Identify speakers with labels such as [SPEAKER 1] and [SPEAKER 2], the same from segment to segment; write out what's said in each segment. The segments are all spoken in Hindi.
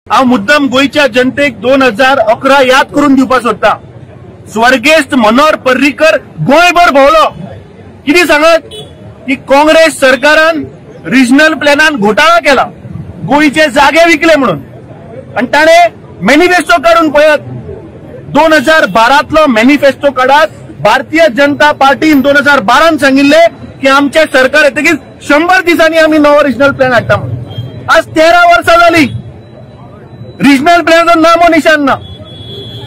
[SPEAKER 1] हांव मुद्दम गोयच्या जनतेक 2011 याद करून दिवपाक सोदता। स्वर्गेस्त मनोहर पर्रीकर गोंयभर भोंवलो, कितें सांगत की काँग्रेस सरकारान रिजनल प्लॅनान घोटाळा केला, गोयचे जागे विकले म्हणून। आणि ताणे मॅनिफेस्टो काढून पळयात, 2012तलो मॅनिफेस्टो काढात। भारतीय जनता पार्टीन 2012 सांगिल्ले की आमचे सरकार येतकीच 100 दिसांनी आम्ही नवो रिजनल प्लॅन हाडटा म्हणून। आज 13 वर्सां जाली, रिजनल प्लॅनाचो नामो निशान ना।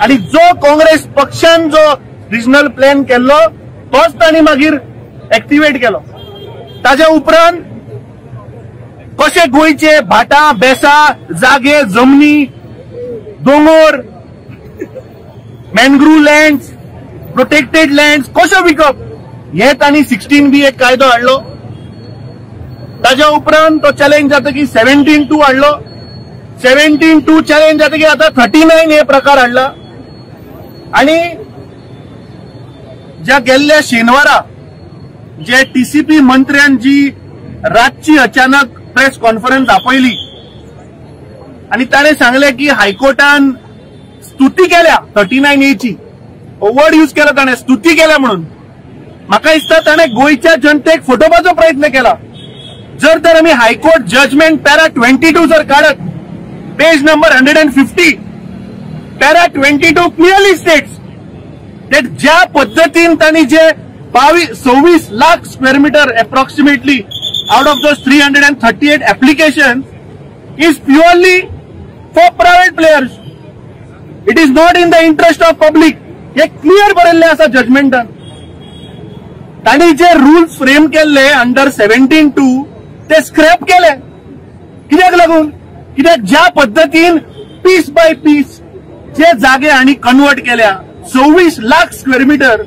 [SPEAKER 1] आणि जो काँग्रेस पक्षान जो रिजनल प्लॅन केल्लो तोच तांणी मागीर एक्टिवेट केलो। ताच्या उपरांत कशे गोयचे भाटां बेसां जागे जमनी दोंगर मॅनग्रूव लँड्स प्रोटेक्टेड लँड्स कशे विकप हे तांणी 16B एक कायदो हाडलो। ताच्या उपरांत तो चॅलेंज जाता की 17(2) हाडलो। 17(2) चॅलेंज जाता की आता 39 हे प्रकार हाडला। आणि ज्या गेल्ल्या शेनवारा जे TCP मंत्र्यान जी रातची अचानक प्रेस कॉन्फरन्स आपयली आणि ताणे सांगले की हायकोर्टान स्तुती केल्या 39A ची, वर्ड यूज केला ताणे, स्तुती केल्या म्हणून। म्हाका दिसता ताणे गोयच्या जनतेक फटोवपाचो प्रयत्न केला। जर तर आम्ही हायकोर्ट जजमेंट पॅरा 22 जर काढत, page number 150, para 22 clearly states that ज्या पद्धतीन तांणी जे 26 lakh square metre approximately out of those 338 application is purely for private players, it is not in the interest of public, हे क्लियर बरयल्ले आसा जजमेंटान। तांणी जे रूल्स फ्रेम केल्ले अंडर 17(2) ते स्क्रॅप केले। कित्याक लागून? कित्याक ज्या पद्धतीन पीस बाय पीस जे जागे आणि कन्वर्ट केल्या 26 लाख स्क्वेअर मीटर,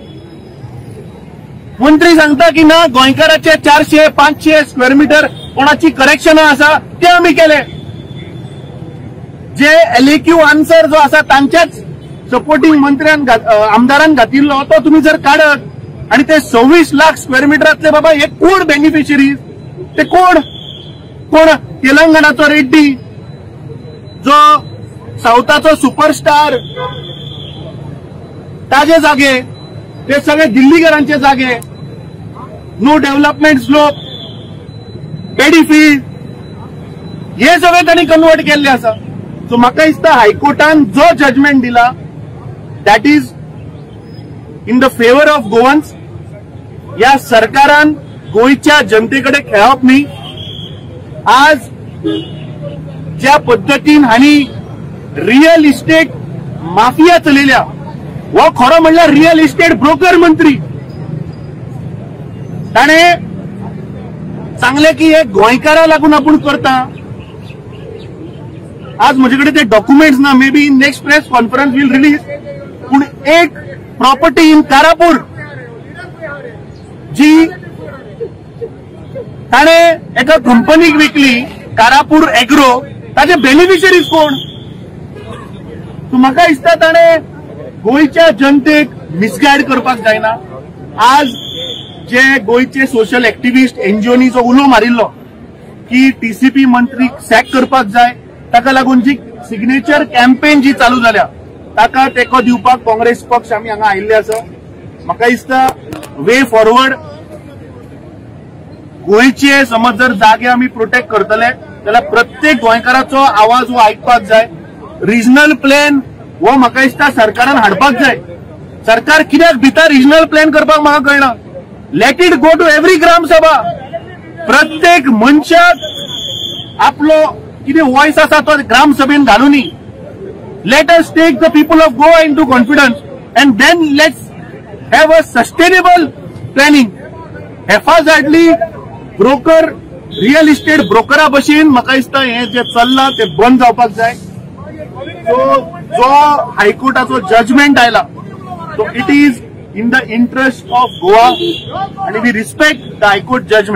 [SPEAKER 1] मंत्री सांगता की ना गोंयकाराचे 400-500 स्क्वेअर मीटर कोणाची करेक्शनां आसा ते आम्ही केले। जे LAQ आन्सर जो आसा तांच्याच सपोर्टिंग मंत्र्यान आमदारान घातिल्लो तो तुम्ही जर काढत आणि ते 26 लाख स्क्वेअर मीटरातले बाबा हे कोण बेनिफिशरीज, ते कोण तेलंगणाचो रेड्डी, जो साऊथाचो सुपरस्टार, ताजे जागे, ते सगळे दिल्लीकरांचे जागे, नो डेव्हलपमेंट स्लोप, पेडीफील्ड, हे सगळे त्यांनी कन्वर्ट केल्ले आसा। सो म्हाका दिसता हायकोर्टान जो जजमेंट दिला that is in the favour of Goans. या सरकारान गोयच्या जनतेकडे खेळप न्ही। आज ज्या पद्धतीन हांणी रियल इस्टेट माफिया चलयल्या, हो खरो म्हणल्यार रियल इस्टेट ब्रोकर मंत्री। ताणे सांगले की हे गोंयकारा लागून आपूण करता। आज म्हजेकडे ते डॉक्युमेंट्स ना, may be in next press conference will release, पूण एक प्रॉपर्टी इन कारापूर जी ताणे एका कंपनीक विकली, कारापूर एग्रो, ताचे बेनिफिशरीज कोण? म्हाका दिसता ताणे गोयच्या जनतेक मिसगायड करपाक जायना। आज जे गोयचे सोशल एक्टिविस्ट NGOनी जो उलो मारिल्लो की TCP मंत्रीक सॅक करपाक जाय, ताका लागून जी सिग्नेचर कॅम्पेन जी चालू जाल्या ताका तेको दिवपाक काँग्रेस पक्ष आमी हांगा आयिल्ले आसा। म्हाका दिसता वे फॉरवर्ड गोयचे समज जर जागे आमी प्रोटेक्ट करतले जाल्यार प्रत्येक गोंयकाराचो आवाज हो आयकपाक जाय। रिजनल प्लॅन हो म्हाका दिसता सरकारान हाडपाक जाय। सरकार कित्याक भिता रिजनल प्लॅन करपाक म्हाका कळना। Let it go to every gram sabha, प्रत्येक मनशाक आपलो कितें वॉइस आसा तो ग्रामसभेन घालुनी। Let us take the people of Goa into confidence and then let's have a sustainable planning. हेफाजतली ब्रोकर, रियल इस्टेट ब्रोकरा भशेन म्हाका दिसता हे जे चल्लां ते बंद जावपाक जाय। जो हायकोर्टाचो जजमेंट आयला तो it is in the interest of Goa आणि we respect the high court judgement.